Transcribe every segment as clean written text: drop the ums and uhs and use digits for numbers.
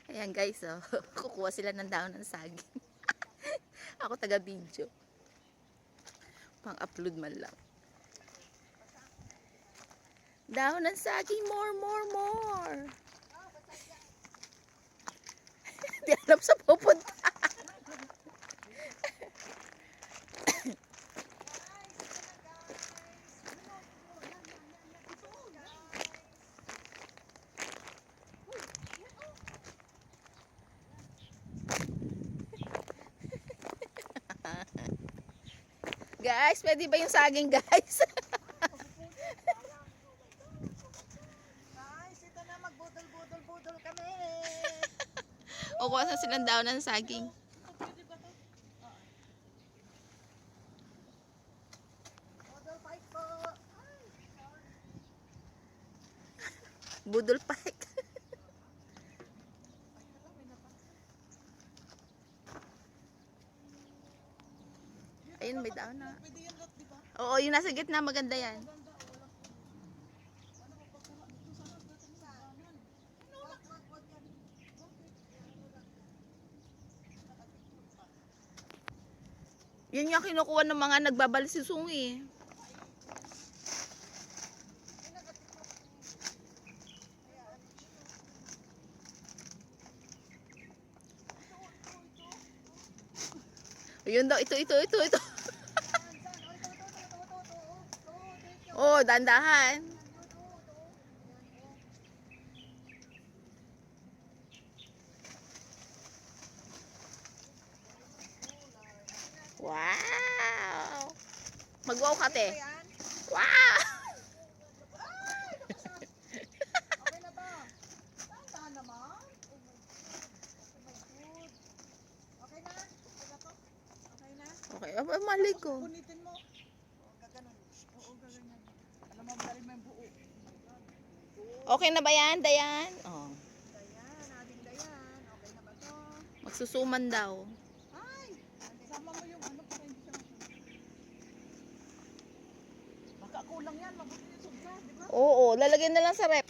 Ayan guys, oh. Kukuha sila ng daon ng saging. Ako taga-video. Pang-upload man lang. Daon ng saging, more, more, more. Di alam sa pupunta. Guys, pwede ba yung saging guys? Guys, ito na magbudol-budol-budol kami. O kuha sa silang daon ng saging. Budol fight po. Budol pike. Ayun, may daon na. Pwede yan lot, di ba? Oo, yung nasa gitna, maganda yan. Yun nga kinukuha ng mga nagbabalisisung eh. Ayun daw, ito. Oh, dandahan. Wow! Mag-wow ka, te. Wow! Okay na ba? Tahan naman. Oh my God. Okay na? Okay na to? Okay na? Okay, malig ko. Punitin mo. Oo, gaganon. Oo, gaganyan. Alam mo, magaling mo yung buo. Okay na ba yan, Dayan? Oh. Dayan, ating Dayan. Okay na ba to? Magsusuman daw. Ay! Sama mo yung ano para hindi siya baka kulang yan. Mabuti yung sobra, di ba? Oo, lalagyan na lang sa rep.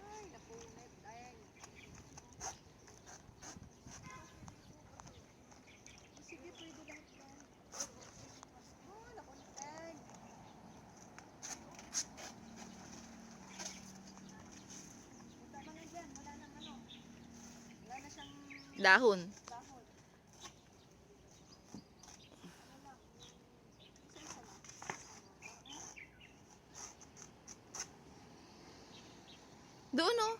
Ay, napunit. Ay. Sige, pwede lahat yan. Oh, napunit. Ay. Punta na nga dyan. Wala nang ano. Wala na siyang Dahon. dahon. Doon, oh.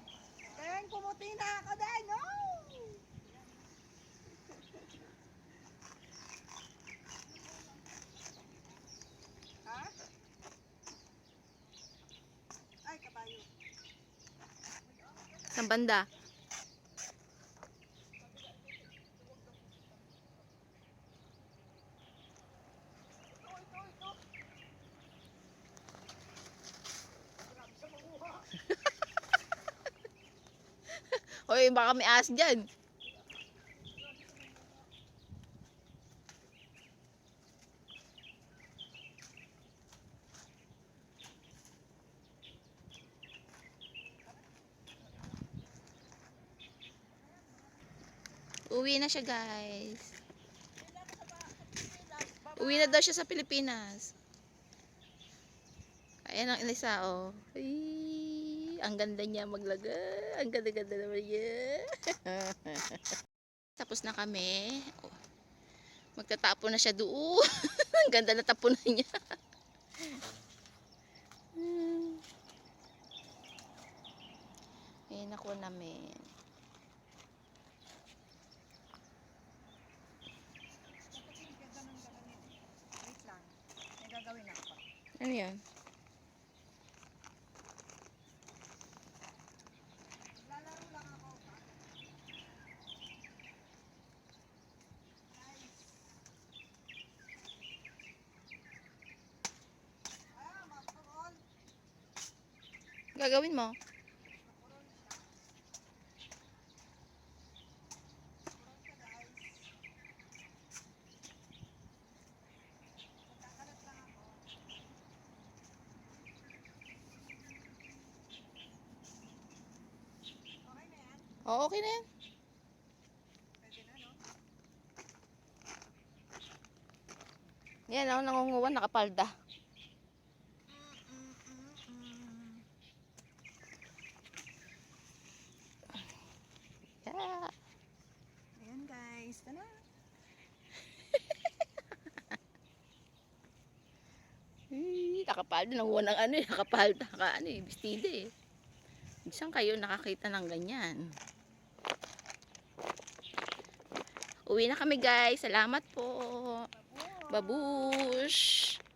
Teng, pumuti na ako din. No! Ha? Ay, kabayo. Sa banda. Hoy, baka may aas dyan. Uwi na siya, guys. Uwi na daw siya sa Pilipinas. Ayan ang isa, oh. Ay, ang ganda niya maglaga. Ang ganda-ganda naman niya. Tapos na kami. Oh, magtatapon na siya doon. Ang ganda na tapunan niya. Ayan ako namin. Wait lang. May gagawin ako. Ano yan? Lalaro lang ako. Ah, mapurol. Gagawin mo? Oo, okay na yan. Pwede na, no? Yan, oh, nangunguwan, nakapalda. Yeah. Ayan guys, tara. Nakapalda, nanguwan ng ano eh, nakapalda, ano eh, bestida eh. Saan kayo nakakita ng ganyan? Uwi na kami guys, salamat po. Babush! Babush!